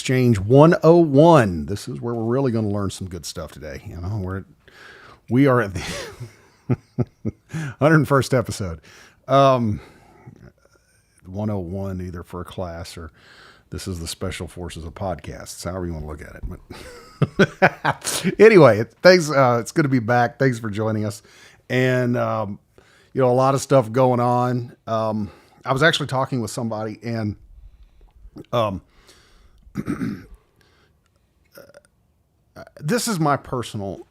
Exchange 101. This is where we're really going to learn some good stuff today. We are at the 101st episode. 101 either for a class or this is the special forces of podcasts, however you want to look at it. But anyway, thanks. It's good to be back. Thanks for joining us. And, a lot of stuff going on. I was actually talking with somebody and, this is my personal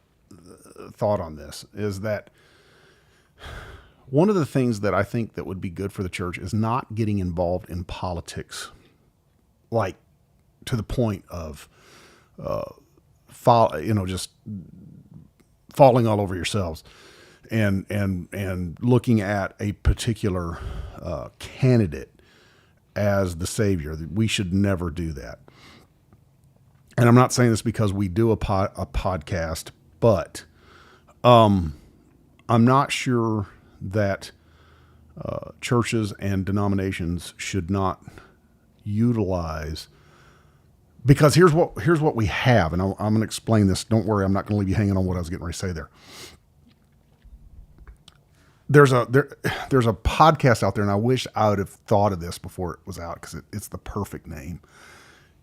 thought on this is that one of the things that I think that would be good for the church is not getting involved in politics, like to the point of, just falling all over yourselves and looking at a particular candidate as the savior. We should never do that. And I'm not saying this because we do a podcast, but I'm not sure that churches and denominations should not utilize, because here's what we have, and I'm going to explain this. Don't worry, I'm not going to leave you hanging on what I was getting ready to say there. There's a podcast out there, and I wish I would have thought of this before it was out because it's the perfect name.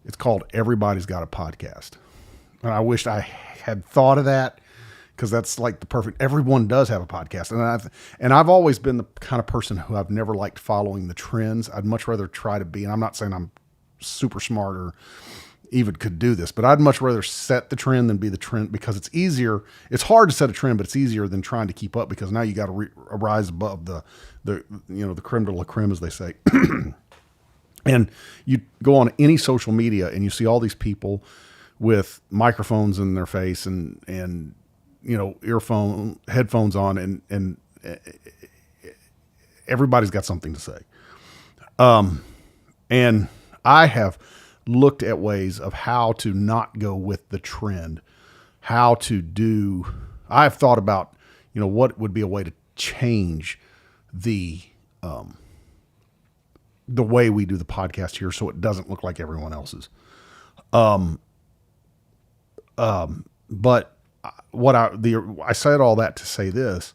It's called Everybody's Got a Podcast. And I wished I had thought of that because that's like the perfect, everyone does have a podcast. And I've always been the kind of person who I've never liked following the trends. I'd much rather try to be, and I'm not saying I'm super smart or even could do this, but I'd much rather set the trend than be the trend because it's easier. It's hard to set a trend, but it's easier than trying to keep up because now you got to rise above the creme de la creme, as they say. And you go on any social media and you see all these people with microphones in their face and headphones on and everybody's got something to say. And I have looked at ways of how to not go with the trend, I've thought about, what would be a way to change the way we do the podcast here so it doesn't look like everyone else's. But I said all that to say this,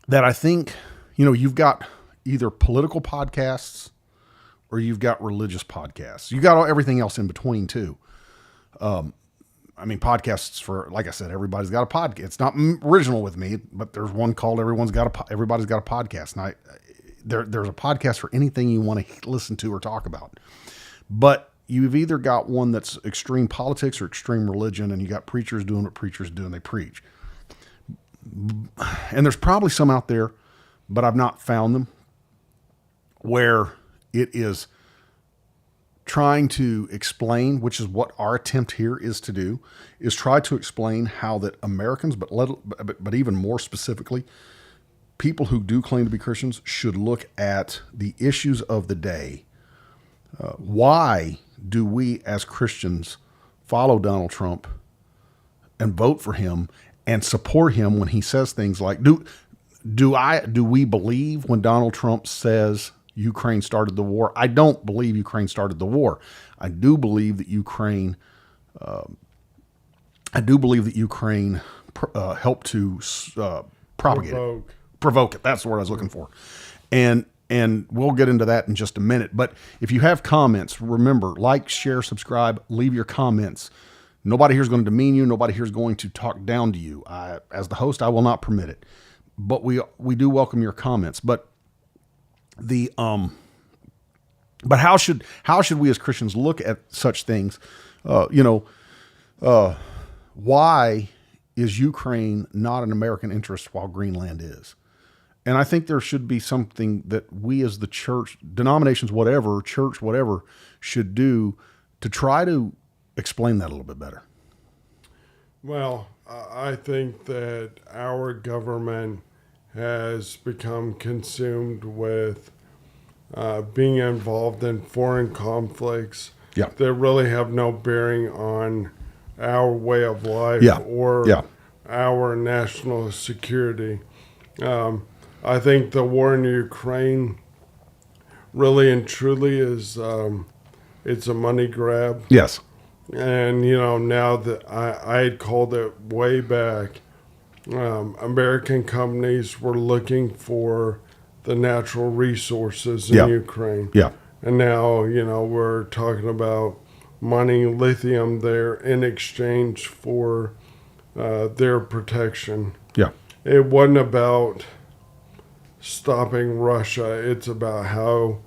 that I think, you've got either political podcasts or you've got religious podcasts. You got everything else in between too. Podcasts for, like I said, everybody's got a podcast. It's not original with me, but there's one called Everybody's Got a Podcast. And there's a podcast for anything you want to listen to or talk about. But you've either got one that's extreme politics or extreme religion, and you got preachers doing what preachers do, and they preach. And there's probably some out there, but I've not found them, where it is trying to explain, which is what our attempt here is to do, is try to explain how that Americans, but even more specifically, people who do claim to be Christians should look at the issues of the day. Why do we as Christians follow Donald Trump and vote for him and support him when he says things like, do we believe when Donald Trump says Ukraine started the war? I don't believe Ukraine started the war. I do believe that Ukraine helped to propagate provoke it. That's the word I was looking for. And we'll get into that in just a minute. But if you have comments, remember, like, share, subscribe, leave your comments. Nobody here is going to demean you. Nobody here is going to talk down to you. As the host, I will not permit it. But we do welcome your comments. But how should we as Christians look at such things? Why is Ukraine not an American interest while Greenland is? And I think there should be something that we as the church, denominations, whatever, church, whatever, should do to try to explain that a little bit better. Well, I think that our government has become consumed with being involved in foreign conflicts that really have no bearing on our way of life or our national security. I think the war in Ukraine really and truly is it's a money grab. Yes. And, now that I had called it way back, American companies were looking for the natural resources in Yeah. Ukraine. Yeah. And now, we're talking about mining lithium there in exchange for their protection. Yeah. It wasn't about stopping Russia. It's about how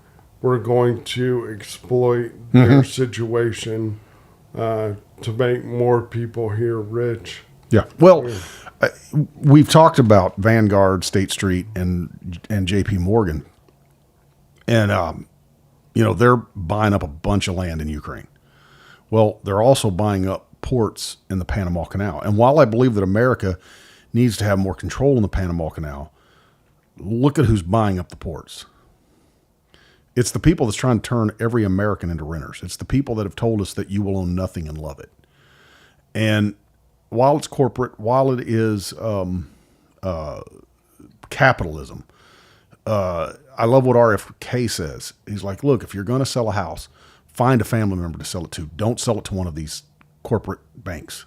we're going to exploit their situation to make more people here rich. Yeah. Well, we've talked about Vanguard, State Street, and J.P. Morgan, and they're buying up a bunch of land in Ukraine. Well, they're also buying up ports in the Panama Canal. And while I believe that America needs to have more control in the Panama Canal, look at who's buying up the ports. It's the people that's trying to turn every American into renters. It's the people that have told us that you will own nothing and love it. And while it's corporate, while it is capitalism, I love what RFK says. He's like, look, if you're going to sell a house, find a family member to sell it to. Don't sell it to one of these corporate banks.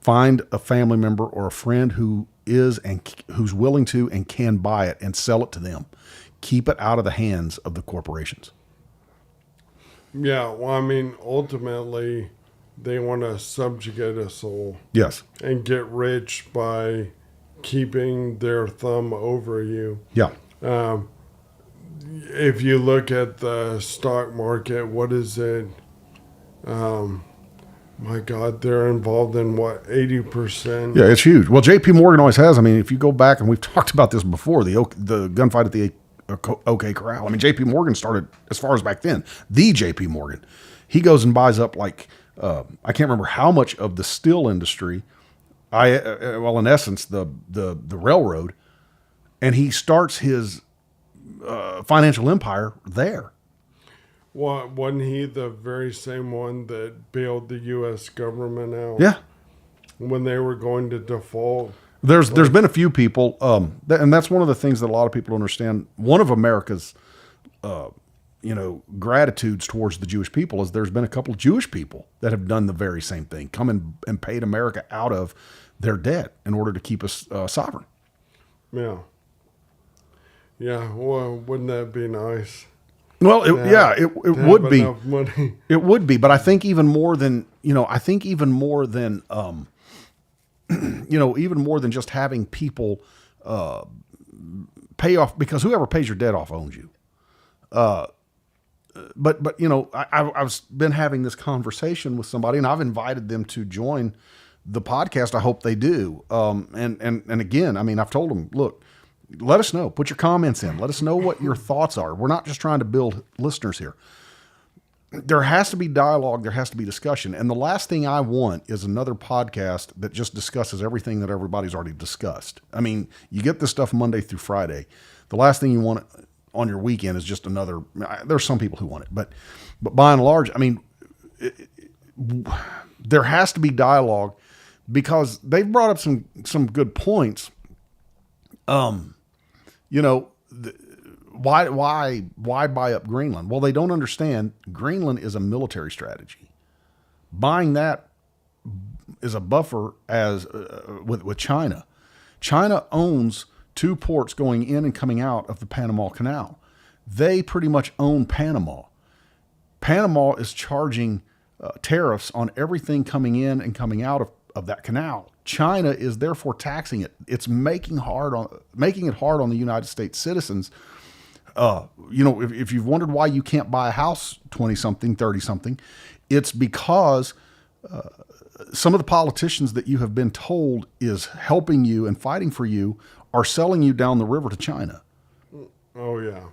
Find a family member or a friend who is and who's willing to and can buy it and sell it to them. Keep it out of the hands of the corporations. Yeah, well, ultimately, they want to subjugate us all. Yes. And get rich by keeping their thumb over you. Yeah. If you look at the stock market, what is it? My God, they're involved in 80%? Yeah, it's huge. Well, J.P. Morgan always has. If you go back, and we've talked about this before, the gunfight at the OK Corral. J.P. Morgan started as far as back then. The J.P. Morgan, he goes and buys up I can't remember how much of the steel industry. In essence, the railroad, and he starts his financial empire there. Well, wasn't he the very same one that bailed the U.S. government out? Yeah. When they were going to default. There's been a few people, and that's one of the things that a lot of people don't understand. One of America's, gratitudes towards the Jewish people is there's been a couple of Jewish people that have done the very same thing, come and paid America out of their debt in order to keep us sovereign. Yeah. Yeah. Well, wouldn't that be nice? Well, it would be. Money. It would be, but I think even more than even more than just having people pay off, because whoever pays your debt off owns you. But I've been having this conversation with somebody, and I've invited them to join the podcast. I hope they do. And again, I've told them, look, let us know. Put your comments in. Let us know what your thoughts are. We're not just trying to build listeners here. There has to be dialogue. There has to be discussion. And the last thing I want is another podcast that just discusses everything that everybody's already discussed. You get this stuff Monday through Friday. The last thing you want on your weekend is just another. There's some people who want it, but by and large, there has to be dialogue, because they've brought up some good points. Why buy up Greenland? Well, they don't understand Greenland is a military strategy. Buying that is a buffer with China. China owns 2 ports going in and coming out of the Panama Canal. They pretty much own Panama. Panama is charging tariffs on everything coming in and coming out of that canal. China is therefore taxing it. It's making it hard on the United States citizens. If you've wondered why you can't buy a house 20-something, 30-something, it's because some of the politicians that you have been told is helping you and fighting for you are selling you down the river to China. Oh yeah.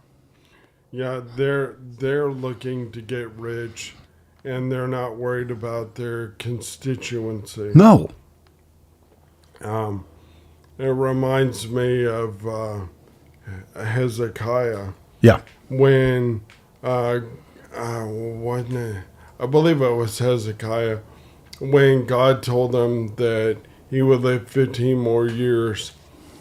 Yeah, they're looking to get rich, and they're not worried about their constituency. No. It reminds me of Hezekiah. Yeah. When, wasn't it? I believe it was Hezekiah, when God told him that he would live 15 more years,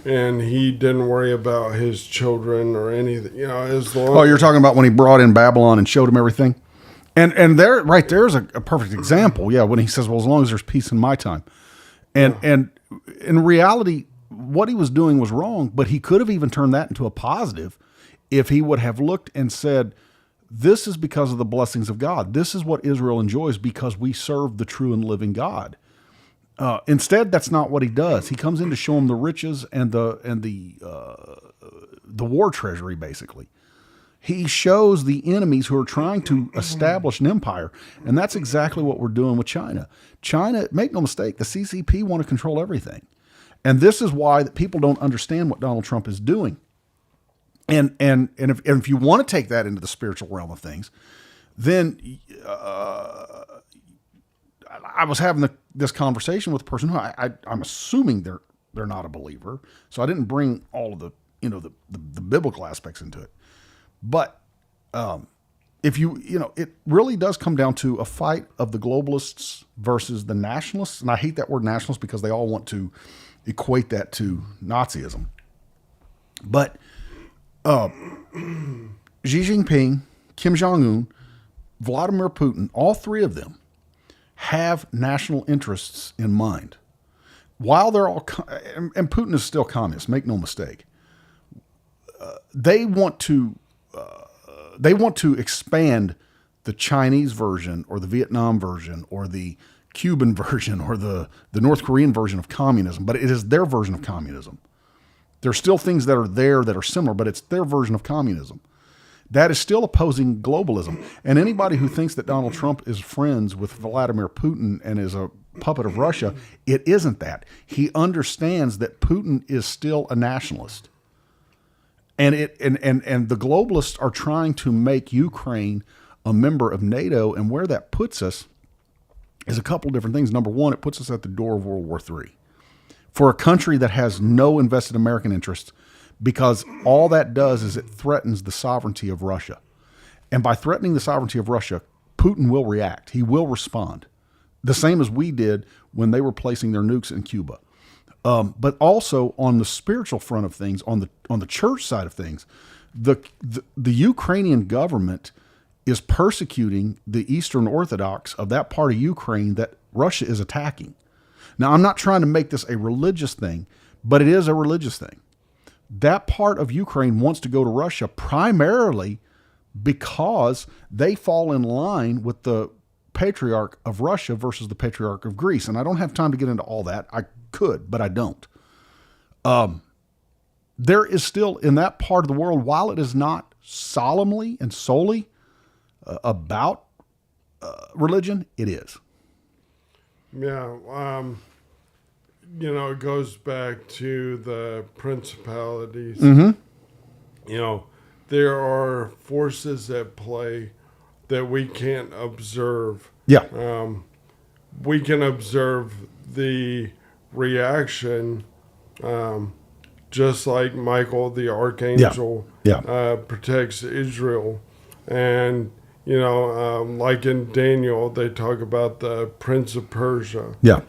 and he didn't worry about his children or anything. As long. Oh, you're talking about when he brought in Babylon and showed him everything? And there, right there's a perfect example. Yeah, when he says, "Well, as long as there's peace in my time," and in reality, what he was doing was wrong. But he could have even turned that into a positive if he would have looked and said, "This is because of the blessings of God. This is what Israel enjoys because we serve the true and living God." Instead, that's not what he does. He comes in to show them the riches and the war treasury, basically. He shows the enemies who are trying to establish an empire. And that's exactly what we're doing with China. China, make no mistake, the CCP want to control everything. And this is why that people don't understand what Donald Trump is doing. And if you want to take that into the spiritual realm of things, then I was having this conversation with a person who I'm assuming they're not a believer. So I didn't bring all of the biblical aspects into it. But if it really does come down to a fight of the globalists versus the nationalists. And I hate that word nationalist because they all want to equate that to Nazism. But Xi Jinping, Kim Jong-un, Vladimir Putin, all three of them have national interests in mind. While they're all, and Putin is still communist, make no mistake. They want to expand the Chinese version or the Vietnam version or the Cuban version or the North Korean version of communism, but it is their version of communism. There's still things that are there that are similar, but it's their version of communism. That is still opposing globalism. And anybody who thinks that Donald Trump is friends with Vladimir Putin and is a puppet of Russia, it isn't that. He understands that Putin is still a nationalist. And the globalists are trying to make Ukraine a member of NATO, and where that puts us is a couple different things. Number one, it puts us at the door of World War III. For a country that has no invested American interests, because all that does is it threatens the sovereignty of Russia. And by threatening the sovereignty of Russia, Putin will react. He will respond. The same as we did when they were placing their nukes in Cuba. But also on the spiritual front of things, on the church side of things, the Ukrainian government is persecuting the Eastern Orthodox of that part of Ukraine that Russia is attacking. Now, I'm not trying to make this a religious thing, but it is a religious thing. That part of Ukraine wants to go to Russia primarily because they fall in line with the patriarch of Russia versus the patriarch of Greece. And I don't have time to get into all that. I could, but I don't. There is still in that part of the world, while it is not solemnly and solely about religion, it is. Yeah. It goes back to the principalities. Mm-hmm. There are forces at play that we can't observe. Yeah. We can observe the reaction, just like Michael the Archangel protects Israel. And, like in Daniel, they talk about the Prince of Persia. Yeah.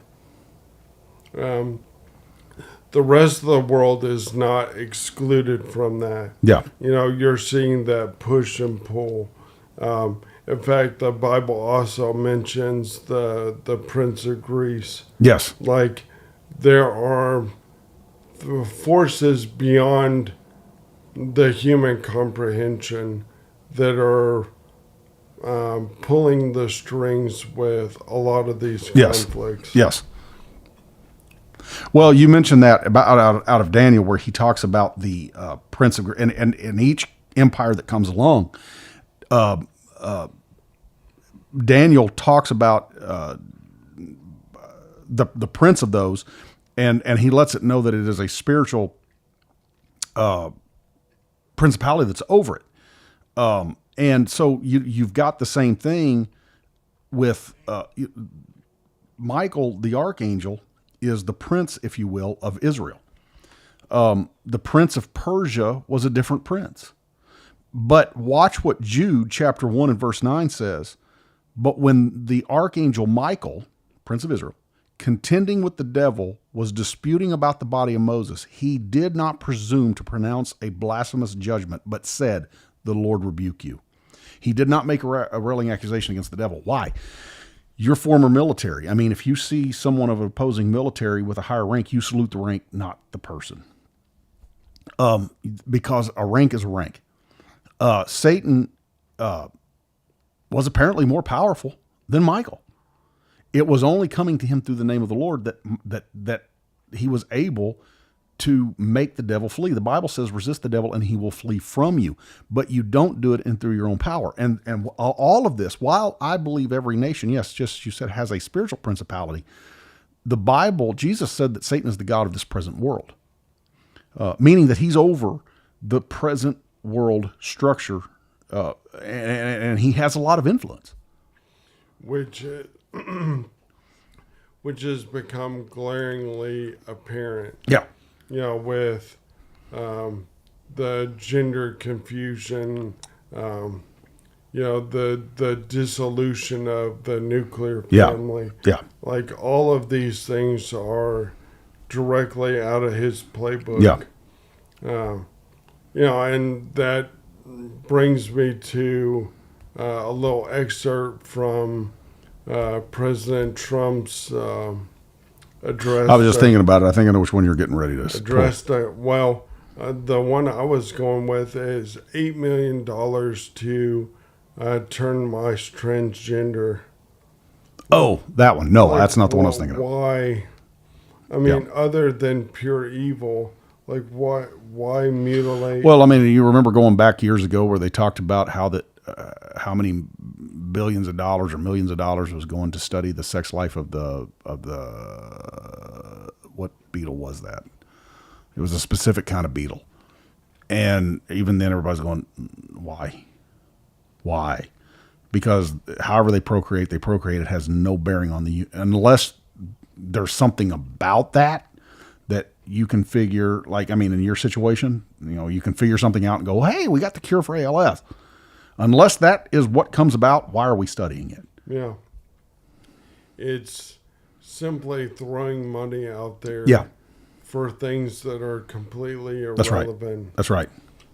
The rest of the world is not excluded from that. Yeah. You're seeing that push and pull. In fact, the Bible also mentions the Prince of Greece. Yes. Like, there are forces beyond the human comprehension that are pulling the strings with a lot of these conflicts. Yes. Well, you mentioned that about out of Daniel, where he talks about the Prince of and each empire that comes along. Daniel talks about the prince of those, and he lets it know that it is a spiritual principality that's over it. And so you've got the same thing with Michael the Archangel is the prince, if you will, of Israel. The prince of Persia was a different prince. But watch what Jude chapter 1 and verse 9 says. But when the archangel Michael, prince of Israel, contending with the devil, was disputing about the body of Moses, he did not presume to pronounce a blasphemous judgment, but said, "The Lord rebuke you." He did not make a railing accusation against the devil. Why? You're former military. I mean, if you see someone of opposing military with a higher rank, you salute the rank, not the person. Because a rank is a rank. Satan was apparently more powerful than Michael. It was only coming to him through the name of the Lord that he was able to make the devil flee. The Bible says, resist the devil and he will flee from you, but you don't do it in through your own power. And all of this, while I believe every nation, yes, just you said, has a spiritual principality, the Bible, Jesus said that Satan is the god of this present world, meaning that he's over the present world structure, and he has a lot of influence. Which has become glaringly apparent. Yeah. With the gender confusion, the dissolution of the nuclear family. Yeah. Like all of these things are directly out of his playbook. Yeah. And that brings me to a little excerpt from President Trump's address. I was just thinking about it. I think I know which one you're getting ready to address. The one I was going with is $8 million to turn mice transgender. Oh, that one. No, that's not the one I was thinking of. Why? I mean, other than pure evil, like why mutilate? Well, I mean, you remember going back years ago where they talked about how many billions of dollars or millions of dollars was going to study the sex life of the what beetle was that? It was a specific kind of beetle. And even then everybody's going, why? Because however they procreate, it has no bearing on unless there's something about that you can figure, like, I mean, in your situation, you can figure something out and go, hey, we got the cure for ALS. Unless that is what comes about, why are we studying it? Yeah. It's simply throwing money out there for things that are completely irrelevant. That's right.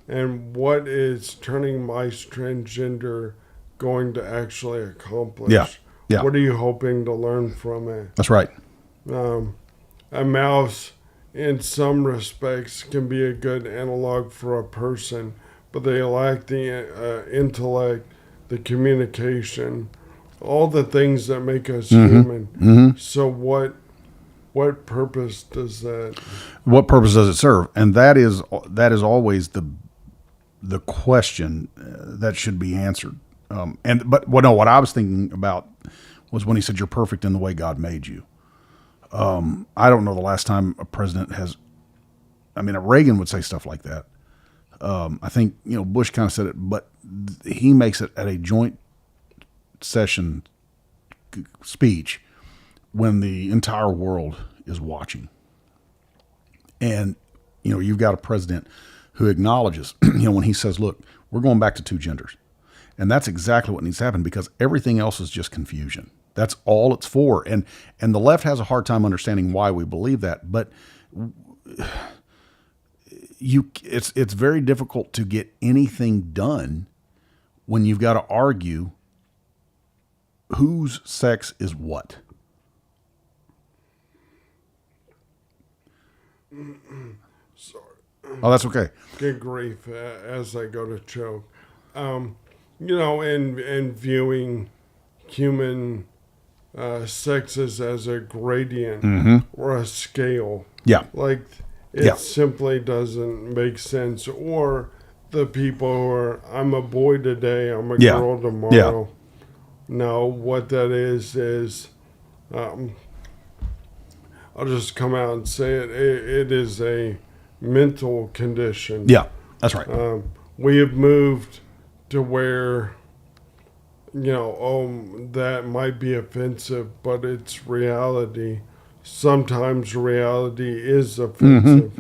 And what is turning mice transgender going to actually accomplish? Yeah. What are you hoping to learn from it? That's right. A mouse, in some respects, can be a good analog for a person, but they lack the intellect, the communication, all the things that make us human. Mm-hmm. So what purpose does that? What purpose does it serve? And that is always the question that should be answered. What I was thinking about was when he said, "You're perfect in the way God made you." I don't know the last time a president has. I mean, Reagan would say stuff like that. I think Bush kind of said it, but he makes it at a joint session speech when the entire world is watching, and you've got a president who acknowledges, when he says, "Look, we're going back to two genders," and that's exactly what needs to happen because everything else is just confusion. That's all it's for, and the left has a hard time understanding why we believe that, but. It's very difficult to get anything done when you've got to argue whose sex is what. Sorry. Oh, that's okay. Good grief, as I go to choke. In viewing human sexes as a gradient or a scale. Yeah. Like... It simply doesn't make sense. Or the people who are, I'm a boy today, I'm a girl tomorrow. Yeah. No, what that is I'll just come out and say it. It is a mental condition. Yeah, that's right. We have moved to where, that might be offensive, but it's reality. Sometimes reality is offensive.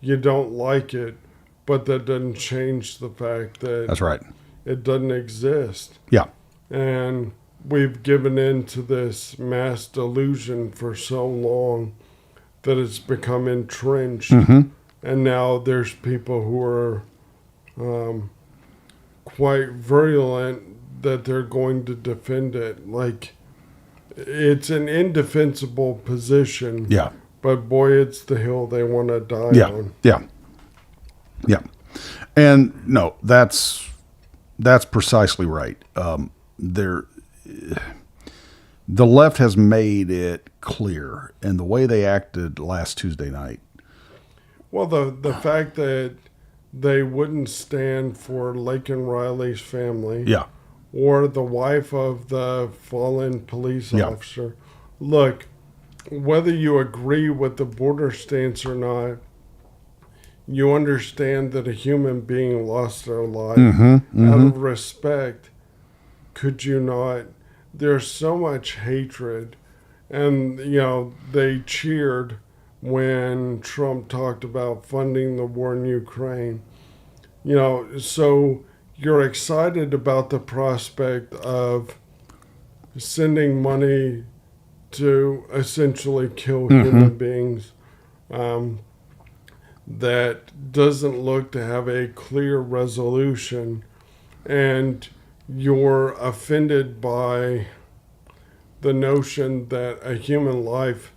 You don't like it, but that doesn't change the fact that that's right. It doesn't exist. Yeah. And we've given in to this mass delusion for so long that it's become entrenched. And now there's people who are quite virulent that they're going to defend it. Like, it's an indefensible position. Yeah. But boy, it's the hill they want to die Yeah. on. Yeah. Yeah. And no, that's precisely right. The left has made it clear, and the way they acted last Tuesday night. Well, the fact that they wouldn't stand for Laken Riley's family, Yeah. or the wife of the fallen police Yeah. officer. Look, whether you agree with the border stance or not, you understand that a human being lost their life. Out of respect, could you not? There's so much hatred. And, they cheered when Trump talked about funding the war in Ukraine. So you're excited about the prospect of sending money to essentially kill human beings. That doesn't look to have a clear resolution, and you're offended by the notion that a human life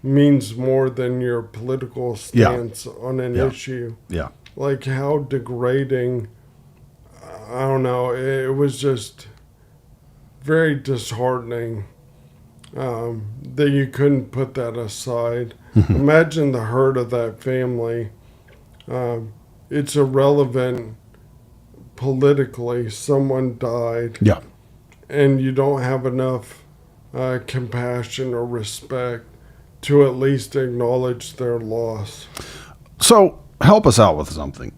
means more than your political stance on an issue. Yeah. Like, how degrading. I don't know. It was just very disheartening that you couldn't put that aside. Imagine the hurt of that family. It's irrelevant politically. Someone died. Yeah. And you don't have enough compassion or respect to at least acknowledge their loss. So help us out with something.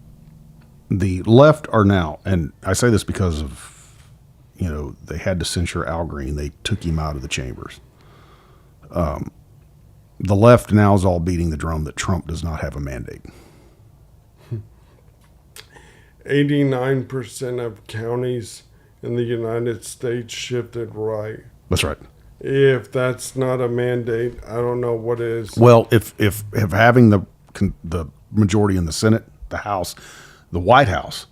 The left are now, and I say this because of, they had to censure Al Green. They took him out of the chambers. The left now is all beating the drum that Trump does not have a mandate. 89% of counties in the United States shifted right. That's right. If that's not a mandate, I don't know what is. Well, if having the majority in the Senate, the House, the White House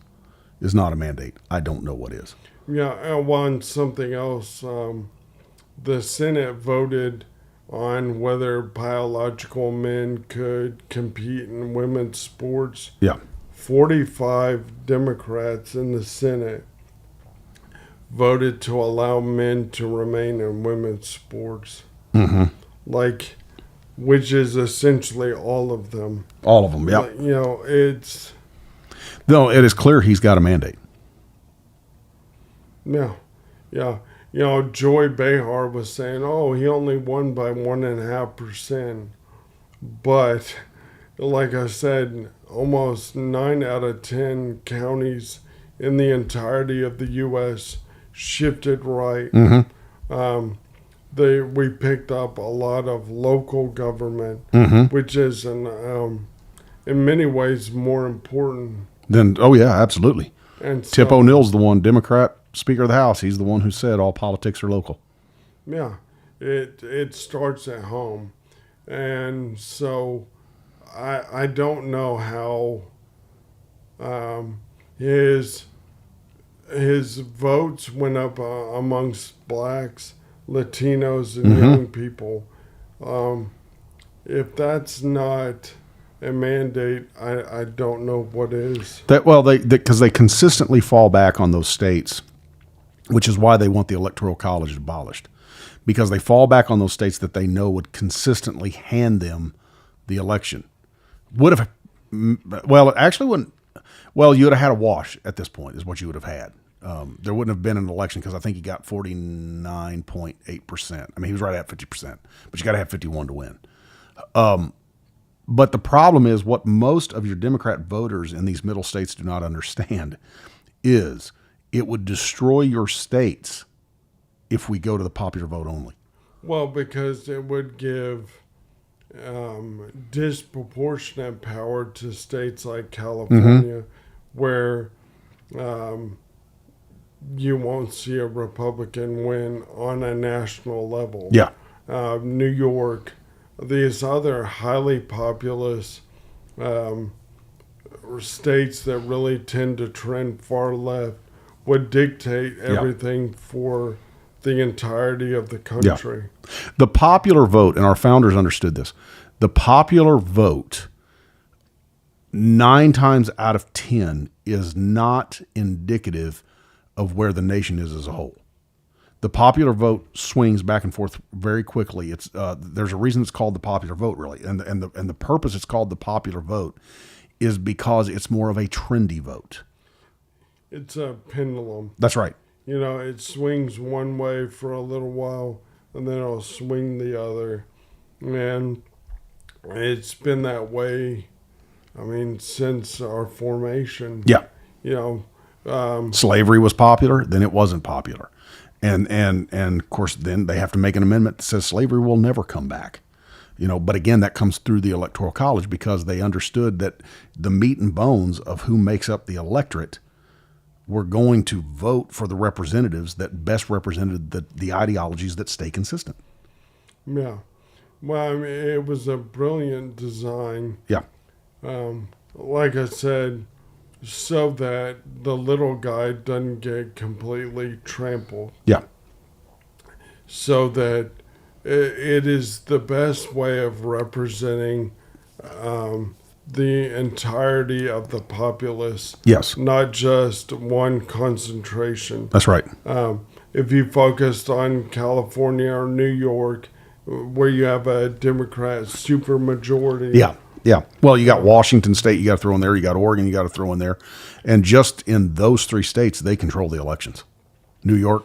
is not a mandate, I don't know what is. Yeah, and one something else. The Senate voted on whether biological men could compete in women's sports. Yeah. 45 Democrats in the Senate voted to allow men to remain in women's sports. Like, which is essentially all of them. All of them, yeah. Like, it's... No, it is clear he's got a mandate. Yeah. Joy Behar was saying, he only won by 1.5%. But, like I said, almost 9 out of 10 counties in the entirety of the U.S. shifted right. We picked up a lot of local government, which is in many ways more important. Then, oh yeah, absolutely. And Tip so, O'Neill's the one, Democrat Speaker of the House. He's the one who said all politics are local. Yeah, it starts at home, and so I don't know how his votes went up amongst blacks, Latinos, and young people. If that's not a mandate, I don't know what is. Because they consistently fall back on those states, which is why they want the Electoral College abolished, because they fall back on those states that they know would consistently hand them the election. Would have, well, it actually wouldn't. Well, you would have had a wash at this point, is what you would have had. There wouldn't have been an election because I think he got 49.8%. I mean, he was right at 50%, but you got to have 51 to win. But the problem is what most of your Democrat voters in these middle states do not understand is it would destroy your states if we go to the popular vote only. Well, because it would give disproportionate power to states like California, where you won't see a Republican win on a national level. Yeah. New York, these other highly populous states that really tend to trend far left would dictate everything for the entirety of the country. The popular vote, and our founders understood this, the popular vote 9 times out of 10 is not indicative of where the nation is as a whole. The popular vote swings back and forth very quickly. It's there's a reason it's called the popular vote, really, and the purpose it's called the popular vote is because it's more of a trendy vote. It's a pendulum. That's right. You know, it swings one way for a little while, and then it'll swing the other. And it's been that way, I mean, since our formation. Yeah. You know, slavery was popular, then it wasn't popular. And of course, then they have to make an amendment that says slavery will never come back. You know, but again, that comes through the Electoral College because they understood that the meat and bones of who makes up the electorate were going to vote for the representatives that best represented the ideologies that stay consistent. Yeah. Well, I mean, it was a brilliant design. Yeah. Like I said, so that the little guy doesn't get completely trampled. Yeah. So that it is the best way of representing the entirety of the populace. Yes. Not just one concentration. That's right. If you focused on California or New York, where you have a Democrat supermajority. Yeah. Yeah. Well, you got Washington State, you got to throw in there. You got Oregon, you got to throw in there. And just in those 3 states, they control the elections. New York.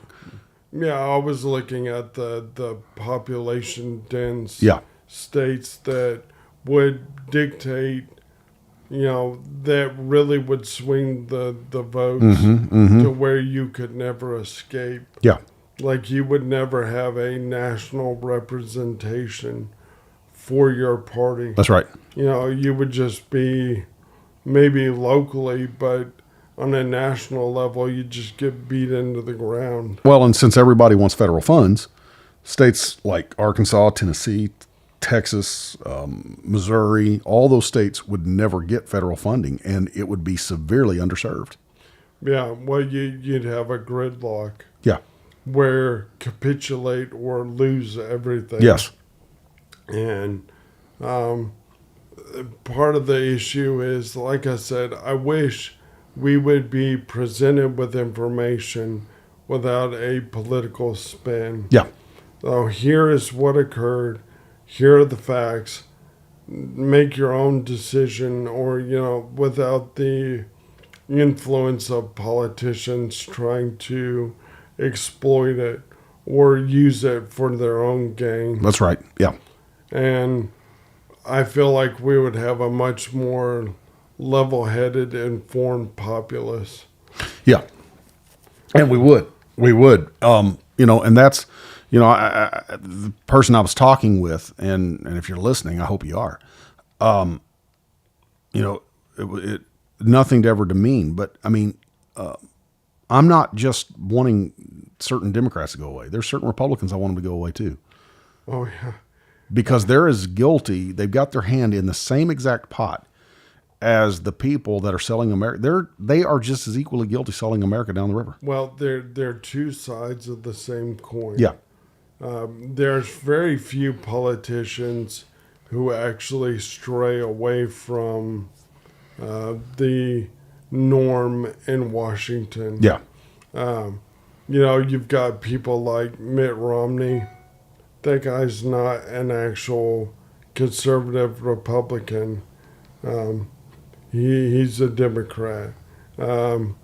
Yeah, I was looking at the population dense states that would dictate, you know, that really would swing the votes to where you could never escape. Yeah. Like you would never have a national representation for your party. That's right. You know, you would just be maybe locally, but on a national level, you just get beat into the ground. Well, and since everybody wants federal funds, states like Arkansas, Tennessee, Texas, Missouri, all those states would never get federal funding, and it would be severely underserved. Yeah, well, you'd have a gridlock. Yeah. Where capitulate or lose everything. Yes. And part of the issue is, like I said, I wish we would be presented with information without a political spin. Yeah. So here is what occurred. Here are the facts. Make your own decision, or, you know, without the influence of politicians trying to exploit it or use it for their own gain. That's right. Yeah. And I feel like we would have a much more level-headed, informed populace. Yeah. And we would. You know, and that's, you know, the person I was talking with, and if you're listening, I hope you are, you know, it nothing to ever demean, but I mean, I'm not just wanting certain Democrats to go away. There's certain Republicans I want them to go away too. Oh, yeah. Because they're as guilty. They've got their hand in the same exact pot as the people that are selling America. They are just as equally guilty selling America down the river. Well, they're 2 sides of the same coin. Yeah. There's very few politicians who actually stray away from the norm in Washington. Yeah. You know, you've got people like Mitt Romney. That guy's not an actual conservative Republican. He's a Democrat. You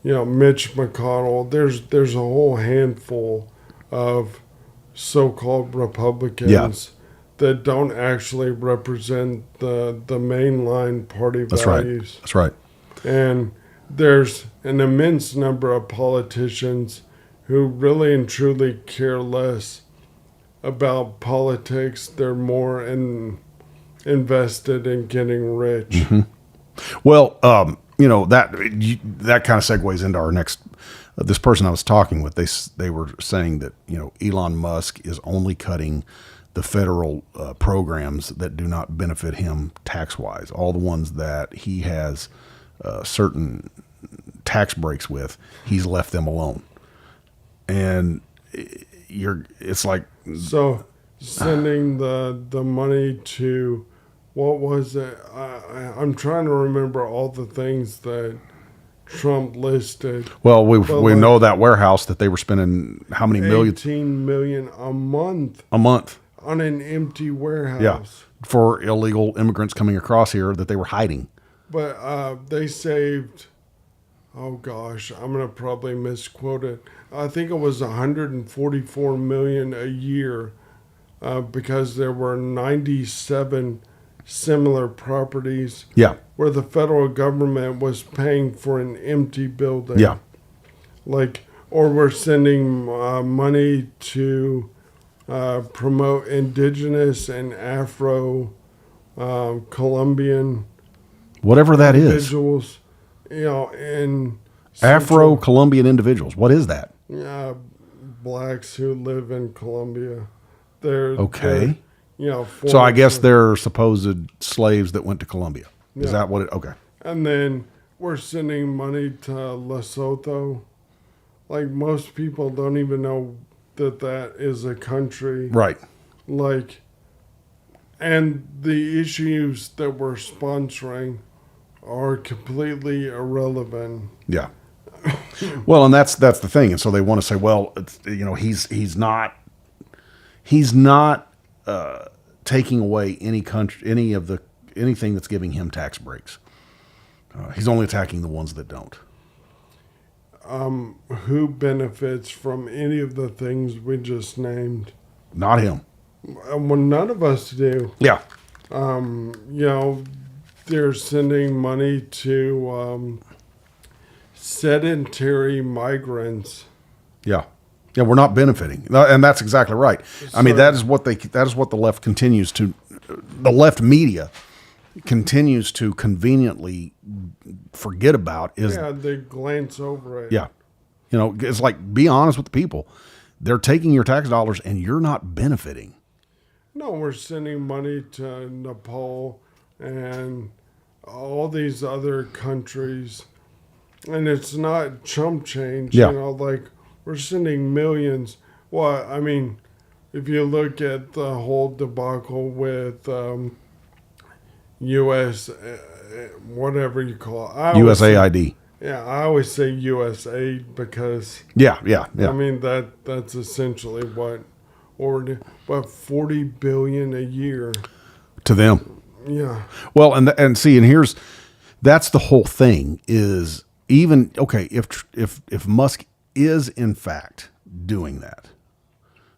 know, Mitch McConnell. There's a whole handful of so-called Republicans that don't actually represent the mainline party values. That's right. And there's an immense number of politicians who really and truly care less about politics. They're more invested in getting rich. Mm-hmm. Well, you know, that kind of segues into our next this person I was talking with, they were saying that Elon Musk is only cutting the federal programs that do not benefit him tax wise. All the ones that he has certain tax breaks with, he's left them alone. And it's like, so sending the money to, what was it? I'm trying to remember all the things that Trump listed. well, we know that warehouse that they were spending how many millions 18 million a month a month. on an empty warehouse. Yeah, for illegal immigrants coming across here that they were hiding. But they saved, oh gosh, I'm going to probably misquote it. I think it was 144 million a year because there were 97 similar properties Yeah, where the federal government was paying for an empty building. yeah, Or we're sending money to promote indigenous and Afro Colombian whatever that is. individuals, in Afro-Colombian individuals. What is that? blacks who live in Colombia. They're Okay. former- So I guess they're supposed slaves that went to Colombia. Is Yeah. that what it? Okay. And then we're sending money to Lesotho. Like, most people don't even know that is a country. Right. And the issues that we're sponsoring are completely irrelevant. Yeah. Well, and that's the thing, and so they want to say, well, he's not taking away anything that's giving him tax breaks. He's only attacking the ones that don't. Who benefits from any of the things we just named? Not him. Well, none of us do. Yeah. They're sending money to sedentary migrants. Yeah. Yeah, we're not benefiting. And that's exactly right. I mean, that is what the left continues to, the left media continues to conveniently forget about is, They glance over it. yeah. It's like, be honest with the people. They're taking your tax dollars and you're not benefiting. No, we're sending money to Nepal and all these other countries. And it's not chump change. Yeah. We're sending millions. Well, I mean, if you look at the whole debacle with U.S., whatever you call it. USAID. I always say USA because, Yeah. I mean, that's essentially what 40 billion a year. To them. Yeah. Well, and see, and that's the whole thing is, even, okay, if Musk is in fact doing that,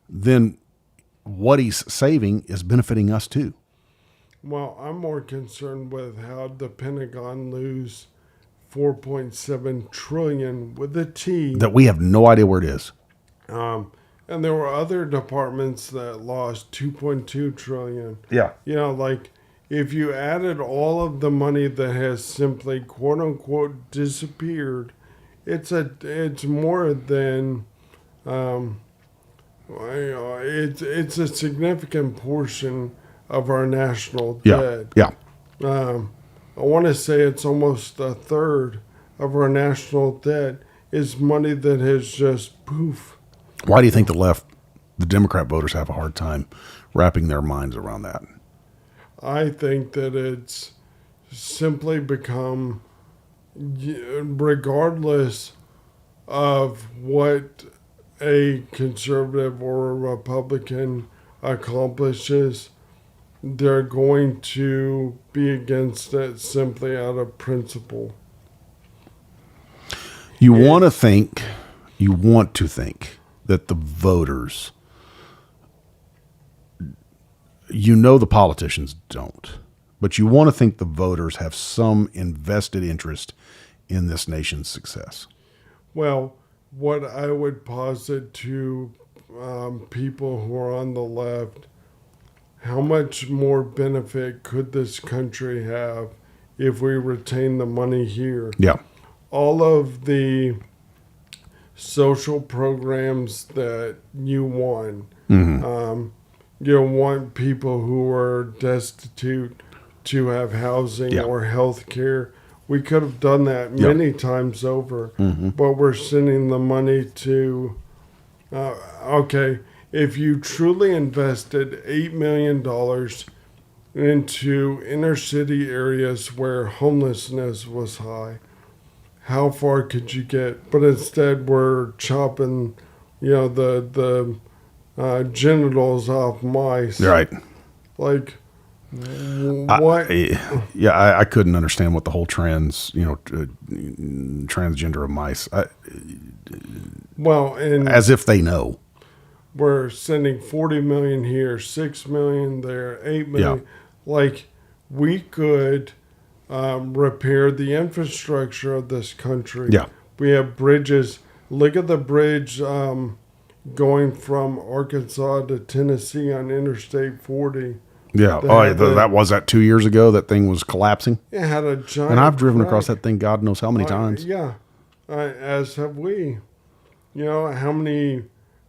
then what he's saving is benefiting us too. Well, I'm more concerned with how the Pentagon lose 4.7 trillion with a T. That we have no idea where it is. And there were other departments that lost 2.2 trillion. Yeah. If you added all of the money that has simply quote unquote disappeared, it's more than it's a significant portion of our national debt. Yeah. I want to say it's almost a third of our national debt is money that has just poof. Why do you think the Democrat voters have a hard time wrapping their minds around that? I think that it's simply become, regardless of what a conservative or a Republican accomplishes, they're going to be against it simply out of principle. You want to think that the voters, the politicians don't, but you want to think the voters have some invested interest in this nation's success. Well, what I would posit to people who are on the left, how much more benefit could this country have if we retain the money here? Yeah. All of the social programs that you want. Mm-hmm. You don't want people who are destitute to have housing Yeah. or health care. We could have done that Yeah. many times over, Mm-hmm. but we're sending the money to, okay, if you truly invested $8 million into inner city areas where homelessness was high, how far could you get? But instead, we're chopping, the genitals off mice. Right. Like, what? I couldn't understand what the whole transgender of mice, Well, and as if they know. we're sending 40 million here, 6 million there, 8 million. Yeah. Like, we could repair the infrastructure of this country. Yeah. We have bridges. Look at the bridge going from Arkansas to Tennessee on Interstate 40. Yeah. They That was that 2 years ago. That thing was collapsing. It had a giant. And I've driven crack. across that thing God knows how many times. Yeah, as have we. You know, how many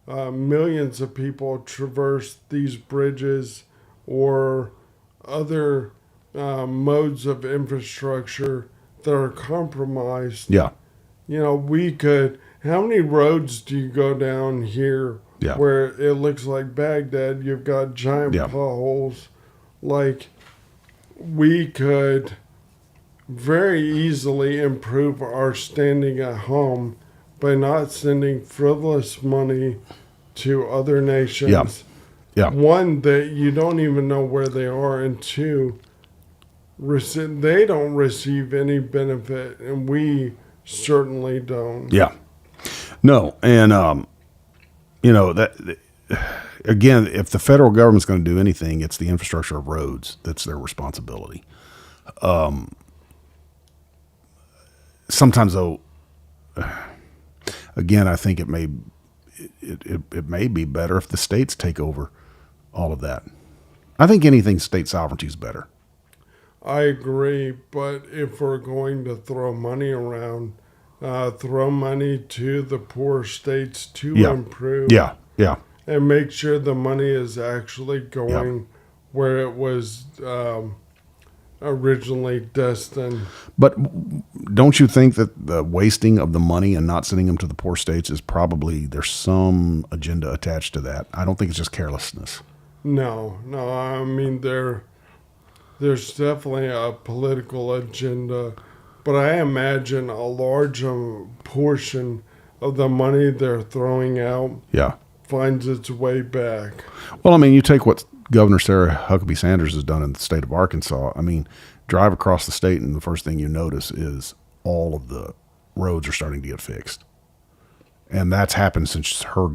millions of people traverse these bridges or other modes of infrastructure that are compromised. Yeah. You know, we could. How many roads do you go down here Yeah. where it looks like Baghdad? You've got giant Yeah. potholes. Like, we could very easily improve our standing at home by not sending frivolous money to other nations. Yeah. Yeah. One, that you don't even know where they are, and two, they don't receive any benefit, and we certainly don't. Yeah. No. And, that again, if the federal government's going to do anything, it's the infrastructure of roads. That's their responsibility. Sometimes though, again, I think it may be better if the states take over all of that. I think anything state sovereignty is better. I agree, but if we're going to throw money around, throw money to the poor states to Yeah. improve. Yeah. Yeah. And make sure the money is actually going where it was originally destined. But don't you think that the wasting of the money and not sending them to the poor states is probably, there's some agenda attached to that? I don't think it's just carelessness. No, I mean, there's definitely a political agenda, but I imagine a large portion of the money they're throwing out Yeah. finds its way back. Well, I mean, you take what Governor Sarah Huckabee Sanders has done in the state of Arkansas. I mean, drive across the state and the first thing you notice is all of the roads are starting to get fixed. And that's happened since her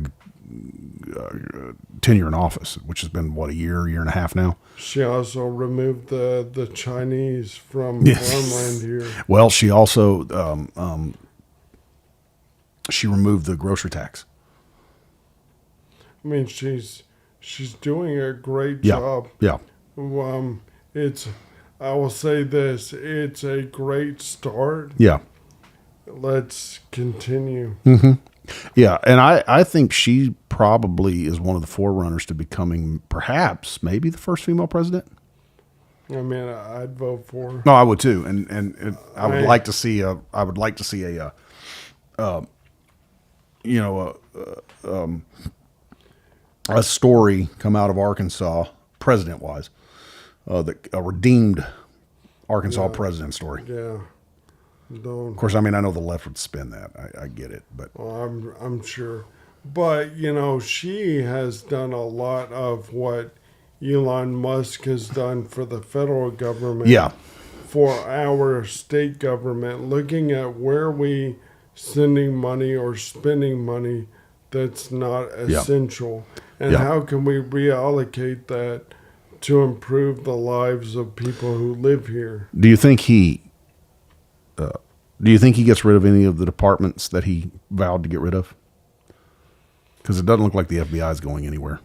tenure in office, which has been, what, a year and a half now? She also removed the Chinese from farmland here. Well, she also she removed the grocery tax. I mean, she's doing a great Yeah. job. Yeah. I will say this, it's a great start. Yeah. Let's continue. Mm-hmm. Yeah, and I think she probably is one of the forerunners to becoming perhaps maybe the first female president. I mean, I'd vote for her. No, I would too, and I would like to see a a story come out of Arkansas, president wise, a redeemed Arkansas president story. Yeah. Of course, I mean, I know the left would spin that. I get it, but Well, I'm sure. But, she has done a lot of what Elon Musk has done for the federal government. yeah, For our state government, looking at where we sending money or spending money that's not essential. And how can we reallocate that to improve the lives of people who live here? Do you think he gets rid of any of the departments that he vowed to get rid of? Because it doesn't look like the FBI is going anywhere.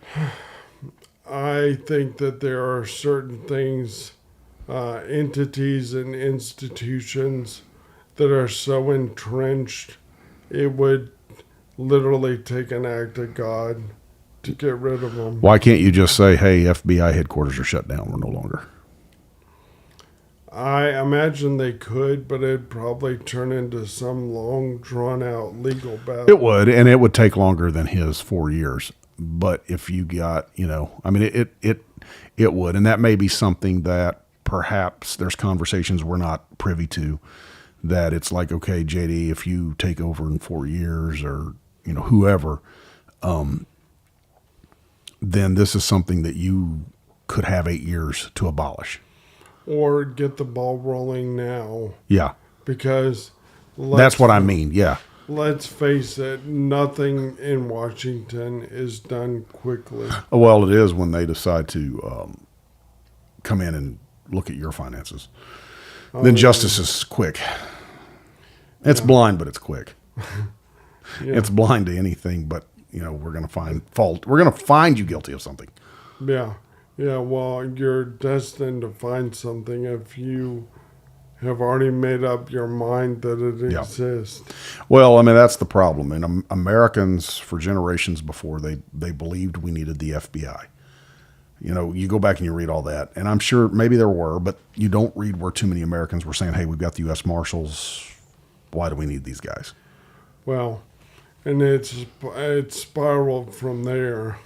I think that there are certain things, entities and institutions that are so entrenched, it would literally take an act of God to get rid of them. Why can't you just say, hey, FBI headquarters are shut down? We're no longer. I imagine they could, but it'd probably turn into some long, drawn-out legal battle. It would, and it would take longer than his 4 years. But if you got, I mean, it would, and that may be something that perhaps there's conversations we're not privy to. That it's like, okay, JD, if you take over in 4 years, or whoever, then this is something that you could have 8 years to abolish. Or get the ball rolling now. Yeah. Because that's what I mean. Yeah. Let's face it, nothing in Washington is done quickly. Well, it is when they decide to come in and look at your finances. Then justice is quick. It's blind, but it's quick. It's blind to anything, but we're going to find fault. We're going to find you guilty of something. Yeah. Yeah, well, you're destined to find something if you have already made up your mind that it exists. Well, I mean, that's the problem. And Americans, for generations before, they believed we needed the FBI. You go back and you read all that, and I'm sure maybe there were, but you don't read where too many Americans were saying, hey, we've got the U.S. Marshals. Why do we need these guys? Well, and it's spiraled from there.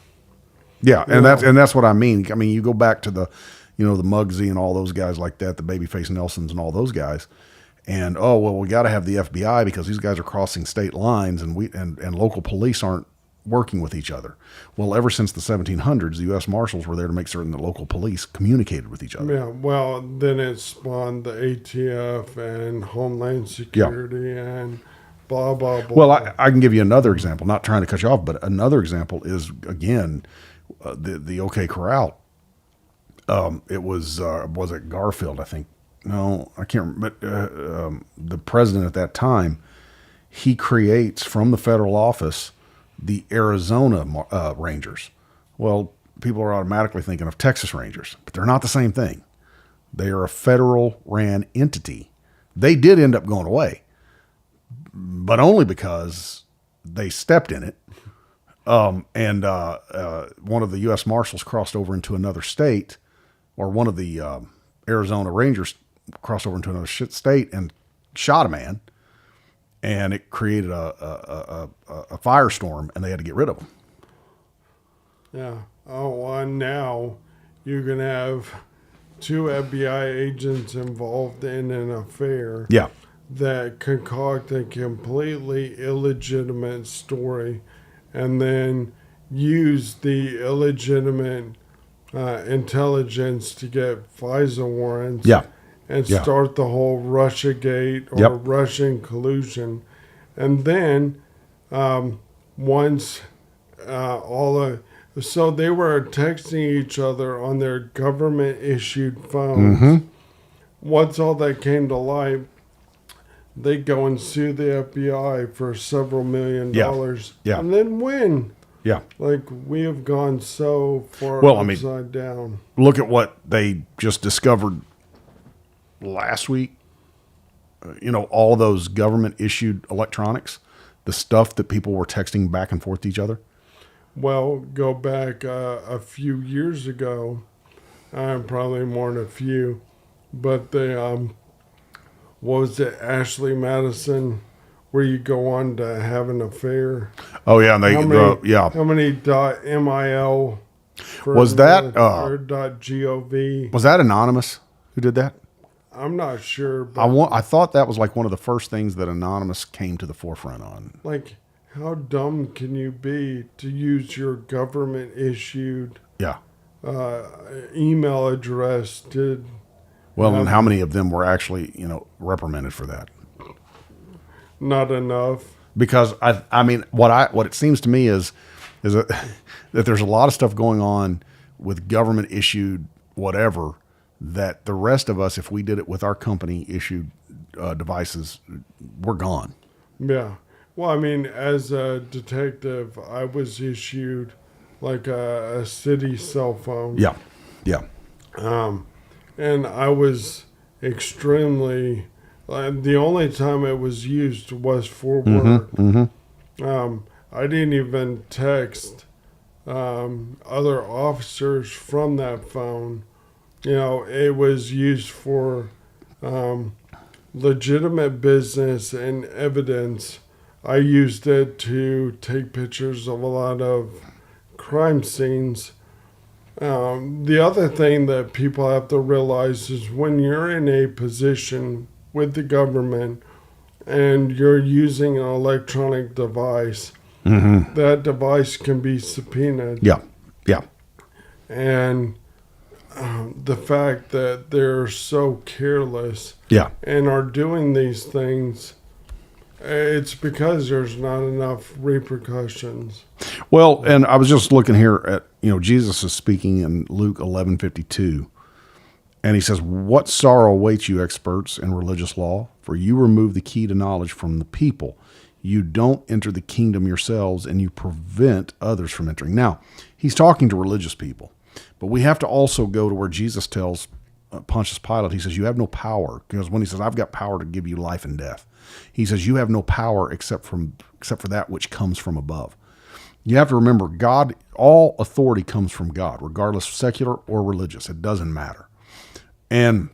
Yeah, and that's what I mean. I mean, you go back to the, the Muggsy and all those guys like that, the Babyface Nelsons and all those guys, and we got to have the FBI because these guys are crossing state lines, and and local police aren't working with each other. Well, ever since the 1700s, the U.S. Marshals were there to make certain that local police communicated with each other. Yeah, well, then it spawned the ATF and Homeland Security and blah, blah, blah. Well, I can give you another example, not trying to cut you off, but another example is, again, the OK Corral. It was it Garfield, I think. No, I can't remember. But the president at that time, he creates from the federal office the Arizona Rangers. Well, people are automatically thinking of Texas Rangers, but they're not the same thing. They are a federal ran entity. They did end up going away, but only because they stepped in it. And one of the U.S. Marshals crossed over into another state, or one of the Arizona Rangers crossed over into another state and shot a man, and it created a firestorm, and they had to get rid of him. Yeah. Oh, and now you can have 2 FBI agents involved in an affair. Yeah. That concoct a completely illegitimate story, and then use the illegitimate intelligence to get FISA warrants. Yeah. And start the whole Russiagate or Russian collusion. And then once so they were texting each other on their government-issued phones. Mm-hmm. Once all that came to light, they go and sue the FBI for several $1 million. Yeah. And then win. Yeah. Like, we have gone so far upside down. Look at what they just discovered last week. All those government-issued electronics, the stuff that people were texting back and forth to each other. Well, go back a few years ago, probably more than a few, but they, what was it, Ashley Madison, where you go on to have an affair? Oh, yeah. And How many .mil was that? Or .gov? Was that anonymous who did that? I'm not sure. But I thought that was like one of the first things that Anonymous came to the forefront on. Like, how dumb can you be to use your government-issued email address to... Well, and how many of them were actually, reprimanded for that? Not enough. Because I mean, what it seems to me is that there's a lot of stuff going on with government issued whatever that the rest of us, if we did it with our company issued devices, we're gone. Yeah. Well, I mean, as a detective, I was issued like a city cell phone. Yeah. Yeah. And I was extremely, the only time it was used was for work. Mm-hmm. I didn't even text other officers from that phone. You know, it was used for legitimate business and evidence. I used it to take pictures of a lot of crime scenes. The other thing that people have to realize is when you're in a position with the government and you're using an electronic device, that device can be subpoenaed. Yeah. Yeah. And the fact that they're so careless Yeah. and are doing these things, it's because there's not enough repercussions. Well, and I was just looking here at, Jesus is speaking in Luke 11:52, and he says, "What sorrow awaits you, experts in religious law? For you remove the key to knowledge from the people. You don't enter the kingdom yourselves, and you prevent others from entering." Now, he's talking to religious people, but we have to also go to where Jesus tells Pontius Pilate, he says, "You have no power," because when he says, "I've got power to give you life and death," he says, "You have no power except for that which comes from above." You have to remember, God, all authority comes from God, regardless of secular or religious. It doesn't matter. And,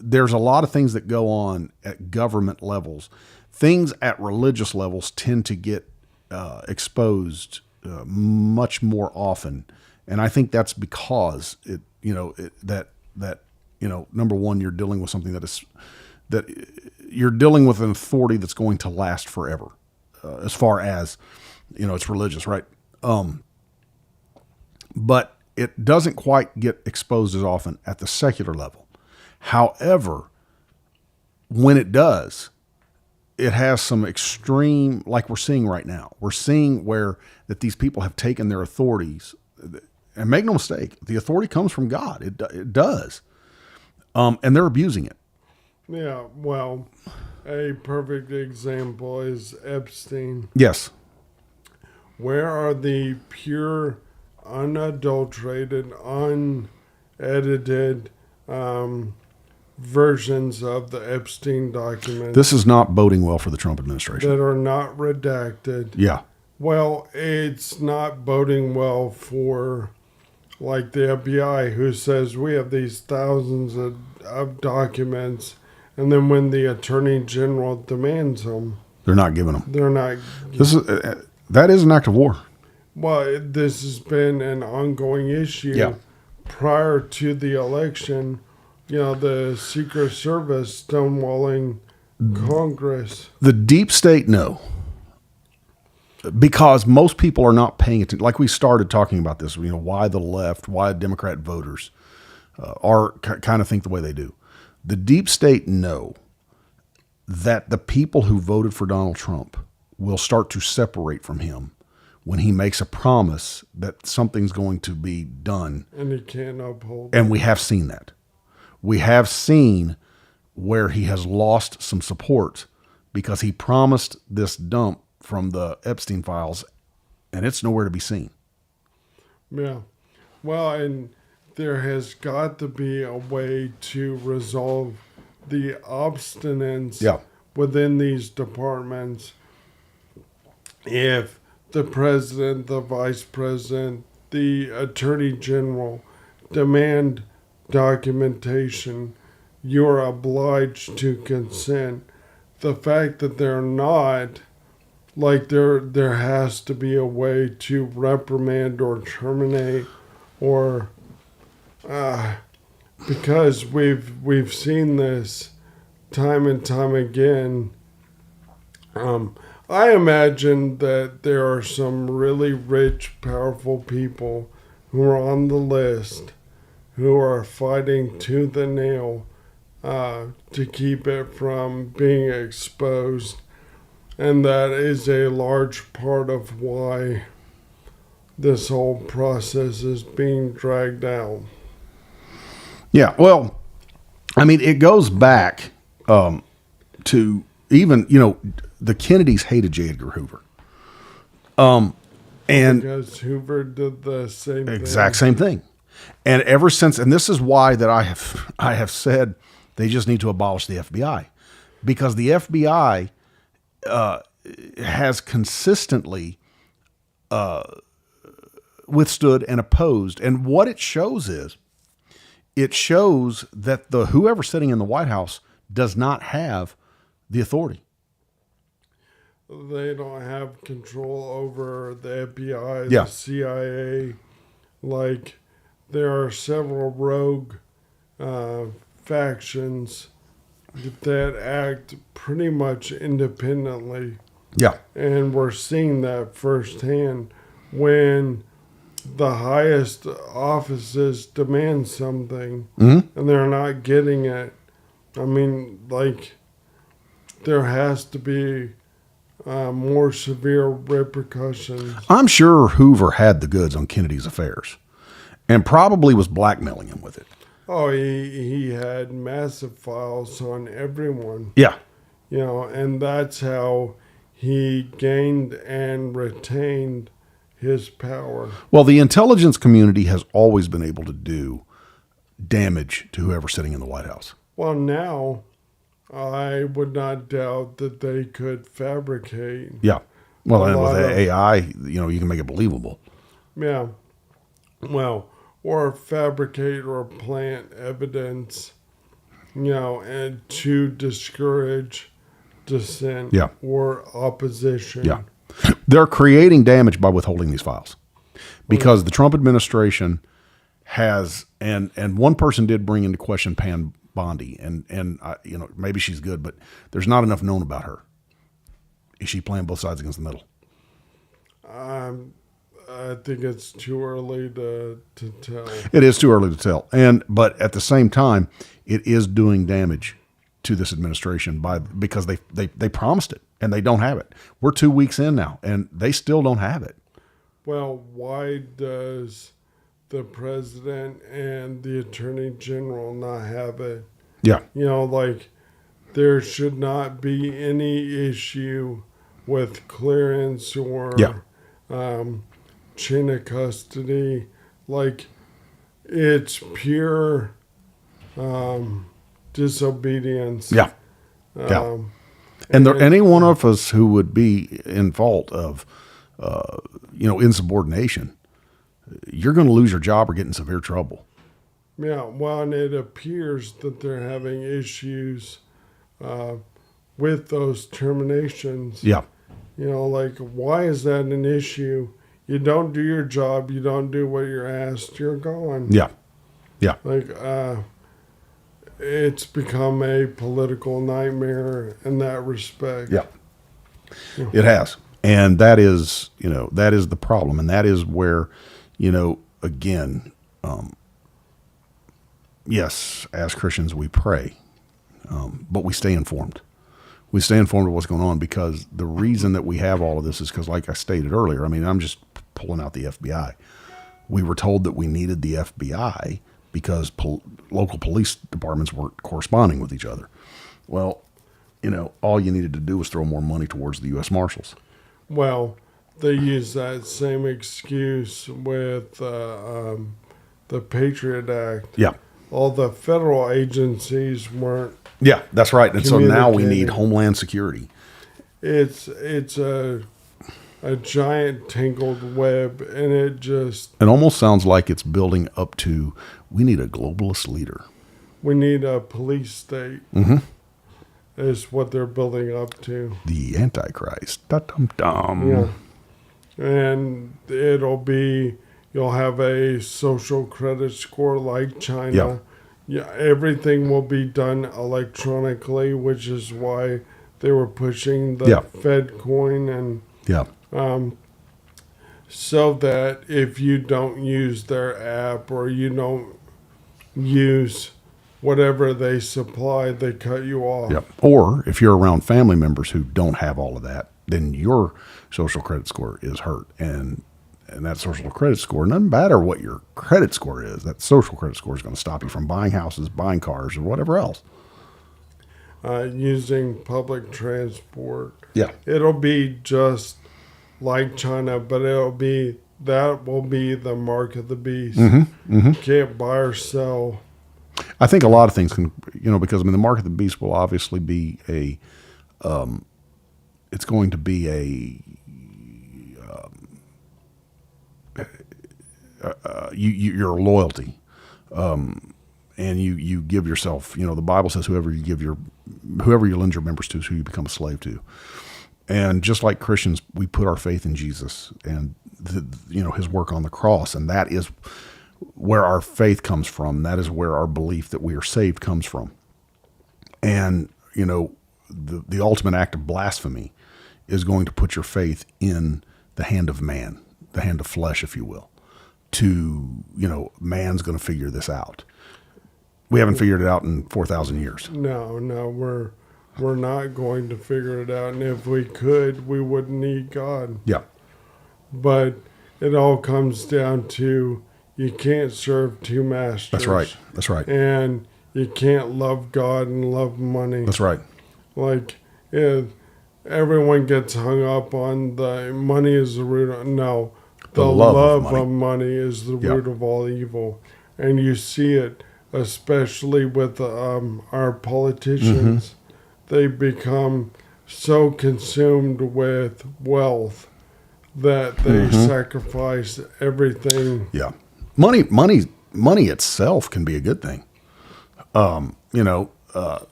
there's a lot of things that go on at government levels. Things at religious levels tend to get exposed much more often. And I think that's because number one, you're dealing with something that you're dealing with an authority that's going to last forever. As far as, it's religious, right? But it doesn't quite get exposed as often at the secular level. However, when it does, it has some extreme, like we're seeing right now. We're seeing where that these people have taken their authorities, and make no mistake, the authority comes from God. It does. And they're abusing it. Yeah, well, a perfect example is Epstein. Yes. Where are the pure, unadulterated, unedited versions of the Epstein documents? This is not boding well for the Trump administration. That are not redacted. Yeah. Well, it's not boding well for, like, the FBI, who says we have these thousands of documents. And then when the attorney general demands them, they're not giving them. They're not. That is an act of war. Well, this has been an ongoing issue. Yeah. Prior to the election, the Secret Service stonewalling Congress. The deep state, no. Because most people are not paying attention. Like we started talking about this, why the left, why Democrat voters kind of think the way they do. The deep state know that the people who voted for Donald Trump will start to separate from him when he makes a promise that something's going to be done. And he can't uphold And we have seen that. We have seen where he has lost some support because he promised this dump from the Epstein files, and it's nowhere to be seen. Yeah. Well, and there has got to be a way to resolve the obstinance within these departments. If the president, the vice president, the attorney general demand documentation, you're obliged to consent. The fact that they're not, like there has to be a way to reprimand or terminate or because we've seen this time and time again. I imagine that there are some really rich, powerful people who are on the list who are fighting tooth and nail to keep it from being exposed. And that is a large part of why this whole process is being dragged out. Yeah, well, I mean, it goes back to even, the Kennedys hated J. Edgar Hoover. And because Hoover did the same exact same thing. And ever since, and this is why that I have said they just need to abolish the FBI, because the FBI has consistently withstood and opposed. And what it shows is, it shows that whoever's sitting in the White House does not have the authority. They don't have control over the FBI, Yeah. the CIA. Like, there are several rogue factions that act pretty much independently. Yeah. And we're seeing that firsthand when the highest offices demand something and they're not getting it. I mean, like, there has to be more severe repercussions. I'm sure Hoover had the goods on Kennedy's affairs and probably was blackmailing him with it. Oh, he had massive files on everyone, Yeah. and that's how he gained and retained his power. Well, the intelligence community has always been able to do damage to whoever's sitting in the White House. Well, now I would not doubt that they could fabricate. Yeah. Well, and with lot of- AI, you can make it believable. Yeah. Well, or fabricate or plant evidence, and to discourage dissent Yeah. or opposition. Yeah. They're creating damage by withholding these files because the Trump administration has, and one person did bring into question Pam Bondi, and maybe she's good, but there's not enough known about her. Is she playing both sides against the middle? I think it's too early to tell. It is too early to tell. But at the same time, it is doing damage to this administration because they promised it and they don't have it. We're 2 weeks in now and they still don't have it. Well, why does the president and the attorney general not have it? Yeah. Like, there should not be any issue with clearance or chain of custody. Like, it's pure disobedience. Yeah. And any one of us who would be in fault of, insubordination, you're going to lose your job or get in severe trouble. Yeah, well, and it appears that they're having issues with those terminations. Yeah. Like, why is that an issue? You don't do your job, you don't do what you're asked, you're gone. Yeah. Yeah. Like, it's become a political nightmare in that respect. Yeah. It has. And that is the problem. And that is where, again, yes, as Christians, we pray, but we stay informed. We stay informed of what's going on because the reason that we have all of this is because, like I stated earlier, I'm just pulling out the FBI. We were told that we needed the FBI because local police departments weren't corresponding with each other. Well, all you needed to do was throw more money towards the U.S. Marshals. Well, they use that same excuse with the Patriot Act. Yeah. All the federal agencies weren't. Yeah, that's right. And so now we need communicating. Homeland Security. It's a giant tangled web, and it almost sounds like it's building up to, we need a globalist leader. we need a police state. Is what they're building up to. The Antichrist. Da-dum-dum. Yeah. And you'll have a social credit score like China. Yeah. Yeah, everything will be done electronically, which is why they were pushing the Fed coin and Yeah. so that if you don't use their app or you don't use whatever they supply, they cut you off. Yeah. Or if you're around family members who don't have all of that, then your social credit score is hurt. And that social credit score, doesn't matter what your credit score is, that social credit score is going to stop you from buying houses, buying cars, or whatever else. Using public transport. Yeah. It'll be just like China, but that will be the mark of the beast. You can't buy or sell. I think a lot of things can, because the mark of the beast will obviously be it's going to be your loyalty, and you give yourself. The Bible says whoever you lend your members to is who you become a slave to. And just like Christians, we put our faith in Jesus and his work on the cross, and that is where our faith comes from. That is where our belief that we are saved comes from. And the ultimate act of blasphemy is going to put your faith in the hand of man, the hand of flesh, if you will. Man's going to figure this out. We haven't figured it out in 4,000 years. No, we're not going to figure it out. And if we could, we wouldn't need God. Yeah. But it all comes down to you can't serve two masters. That's right. And you can't love God and love money. That's right. Like, everyone gets hung up on the money is the root of, no. The love of money is the root of all evil. And you see it, especially with our politicians. Mm-hmm. They become so consumed with wealth that they sacrifice everything. Yeah. Money itself can be a good thing.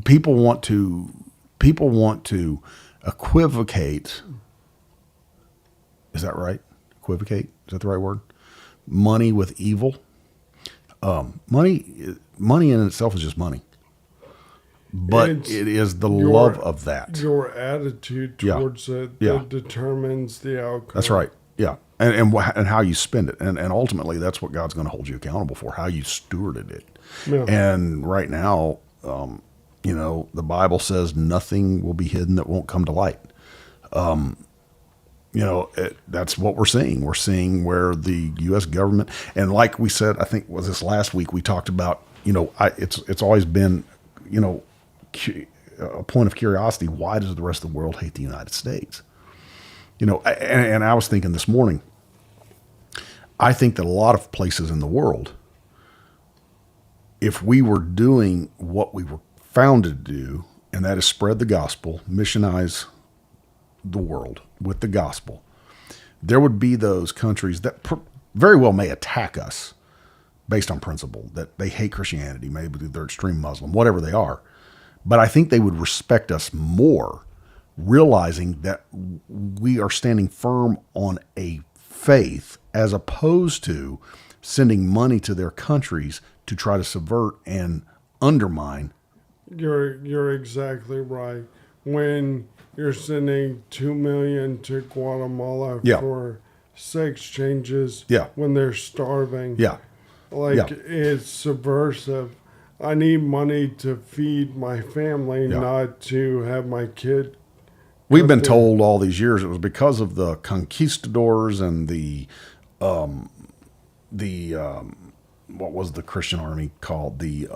People want to equivocate. Is that right? Equivocate? Is that the right word? Money with evil. Money in itself is just money, but it is the love of that. Your attitude towards it that determines the outcome. That's right. Yeah, and how you spend it, and ultimately that's what God's going to hold you accountable for, how you stewarded it. Yeah. And right now, the Bible says nothing will be hidden that won't come to light. That's what we're seeing. We're seeing where the U.S. government, and like we said, I think was this last week, we talked about, it's always been, a point of curiosity. Why does the rest of the world hate the United States? And I was thinking this morning, I think that a lot of places in the world, if we were doing what we were founded to do, and that is spread the gospel, missionize the world with the gospel, there would be those countries that very well may attack us based on principle, that they hate Christianity, maybe they're extreme Muslim, whatever they are. But I think they would respect us more, realizing that we are standing firm on a faith as opposed to sending money to their countries to try to subvert and undermine. You're exactly right. When you're sending $2 million to Guatemala for sex changes when they're starving. Yeah. It's subversive. I need money to feed my family, not to have my kid. We've been told all these years it was because of the conquistadors and the what was the Christian army called? The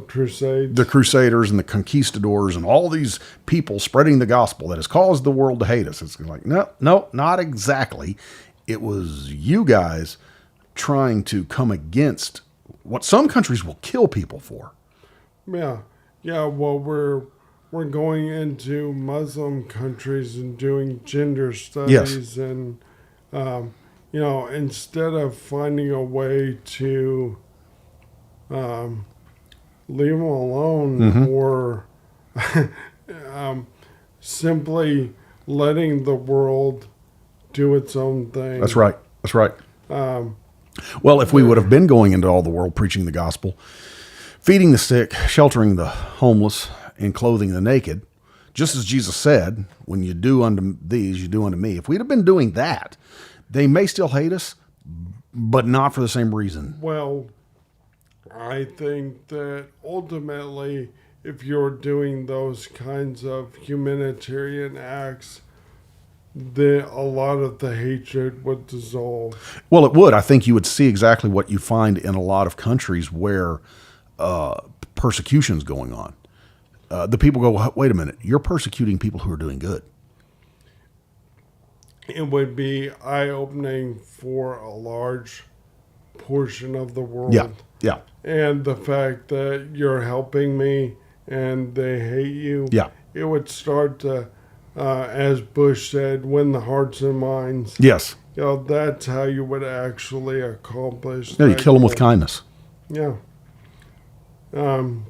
Crusades. The Crusaders and the conquistadors and all these people spreading the gospel that has caused the world to hate us. It's like, no, not exactly. It was you guys trying to come against what some countries will kill people for. Yeah. Well, we're going into Muslim countries and doing gender studies and. Instead of finding a way to leave them alone or simply letting the world do its own thing. That's right. Well, if we would have been going into all the world preaching the gospel, feeding the sick, sheltering the homeless, and clothing the naked, just as Jesus said, when you do unto these, you do unto me. If we'd have been doing that, they may still hate us, but not for the same reason. Well, I think that ultimately, if you're doing those kinds of humanitarian acts, then a lot of the hatred would dissolve. Well, it would. I think you would see exactly what you find in a lot of countries where persecution's going on. The people go, wait a minute, you're persecuting people who are doing good. It would be eye-opening for a large portion of the world. Yeah. And the fact that you're helping me and they hate you. Yeah. it would start to, as Bush said, win the hearts and minds. Yes. That's how you would actually accomplish. Yeah, you that kill them with goal. kindness. Yeah. And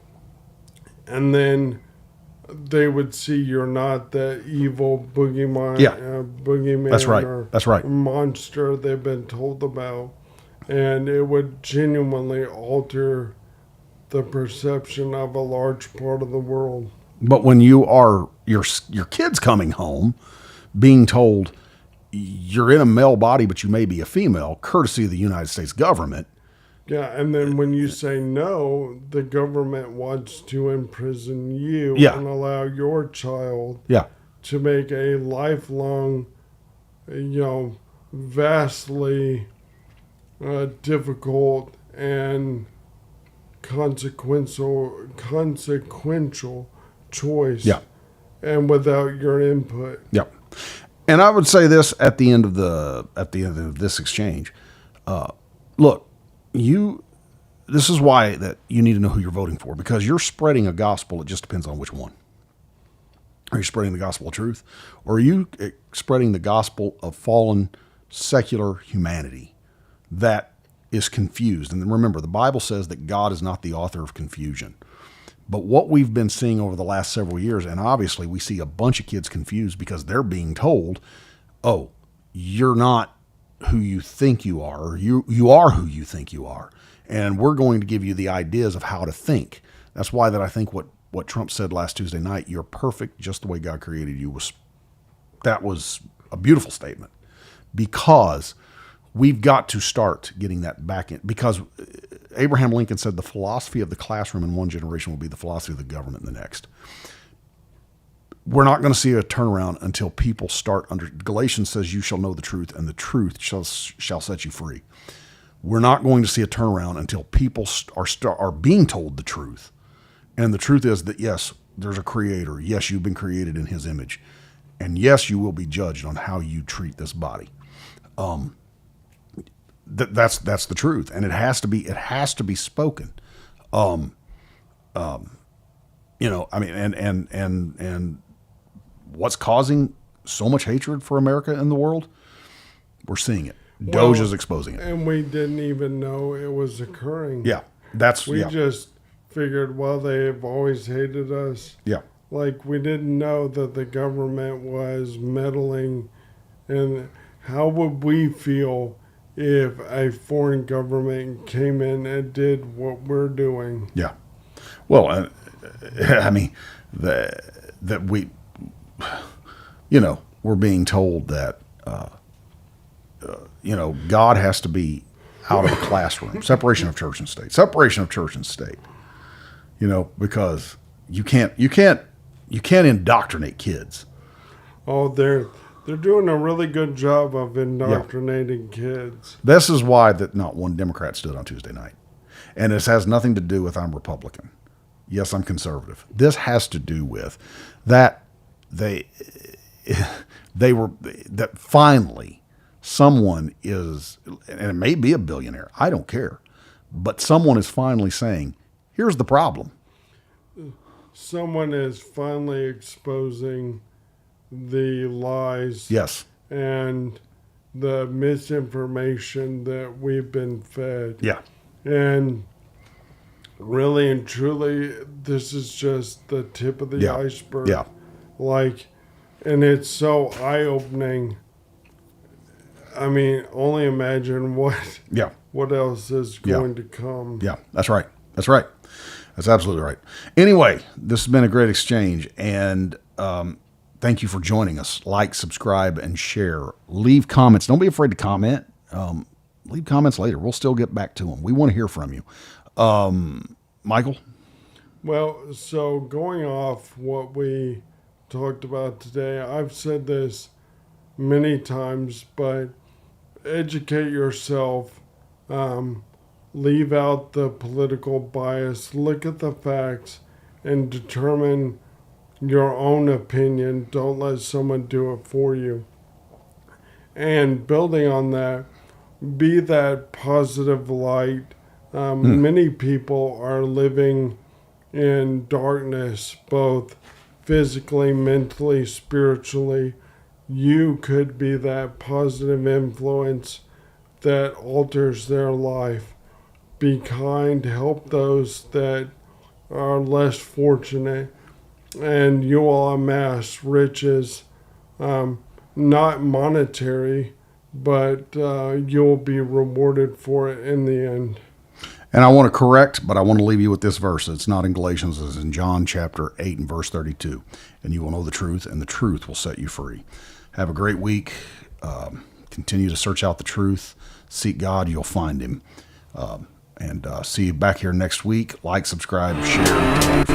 then they would see you're not that evil boogeyman, Yeah. boogeyman That's right. or That's right. monster they've been told about. And it would genuinely alter the perception of a large part of the world. But when you are your kids coming home, being told you're in a male body, but you may be a female, courtesy of the United States government. Yeah, and then when you say no, the government wants to imprison you Yeah. and allow your child Yeah. to make a lifelong, vastly difficult and consequential choice. Yeah. And without your input. Yeah. And I would say this at the end of this exchange. Look, this is why that you need to know who you're voting for, because you're spreading a gospel. It just depends on which one. Are you spreading the gospel of truth, or are you spreading the gospel of fallen secular humanity that is confused? And then remember, the Bible says that God is not the author of confusion. But what we've been seeing over the last several years, and obviously we see a bunch of kids confused because they're being told, oh, you're not who you think you are, or you are who you think you are. And we're going to give you the ideas of how to think. That's why that I think what Trump said last Tuesday night, you're perfect just the way God created you, was a beautiful statement, because we've got to start getting that back in, because Abraham Lincoln said the philosophy of the classroom in one generation will be the philosophy of the government in the next. We're not going to see a turnaround until people start Galatians says you shall know the truth and the truth shall set you free. We're not going to see a turnaround until people are being told the truth. And the truth is that, yes, there's a creator. Yes, you've been created in his image. And yes, you will be judged on how you treat this body. That's the truth. And it has to be spoken. And what's causing so much hatred for America in the world? We're seeing it. Doge is exposing it. And we didn't even know it was occurring. Yeah. We just figured, well, they have always hated us. Yeah. Like, we didn't know that the government was meddling. And how would we feel if a foreign government came in and did what we're doing? Yeah. Well, I mean, that we, we're being told that, God has to be out of the classroom. Separation of church and state. Separation of church and state. Because you can't indoctrinate kids. Oh, they're doing a really good job of indoctrinating kids. This is why that not one Democrat stood on Tuesday night. And this has nothing to do with I'm Republican. Yes, I'm conservative. This has to do with that that finally someone is, and it may be a billionaire, I don't care, but someone is finally saying, here's the problem. Someone is finally exposing the lies. Yes. And the misinformation that we've been fed. Yeah. And really and truly, this is just the tip of the iceberg. Yeah. And it's so eye-opening. I mean, only imagine what else is going to come. Yeah, that's right. That's right. That's absolutely right. Anyway, this has been a great exchange, and thank you for joining us. Like, subscribe, and share. Leave comments. Don't be afraid to comment. Leave comments later. We'll still get back to them. We want to hear from you. Michael? Well, so going off what we talked about today, I've said this many times, but educate yourself. Leave out the political bias. Look at the facts and determine your own opinion. Don't let someone do it for you. And building on that, be that positive light. Many people are living in darkness, both physically, mentally, spiritually. You could be that positive influence that alters their life. Be kind, help those that are less fortunate, and you will amass riches, not monetary, but you'll be rewarded for it in the end. And I want to correct, but I want to leave you with this verse. It's not in Galatians, it's in John chapter 8 and verse 32. And you will know the truth, and the truth will set you free. Have a great week. Continue to search out the truth. Seek God, you'll find him. And see you back here next week. Like, subscribe, share.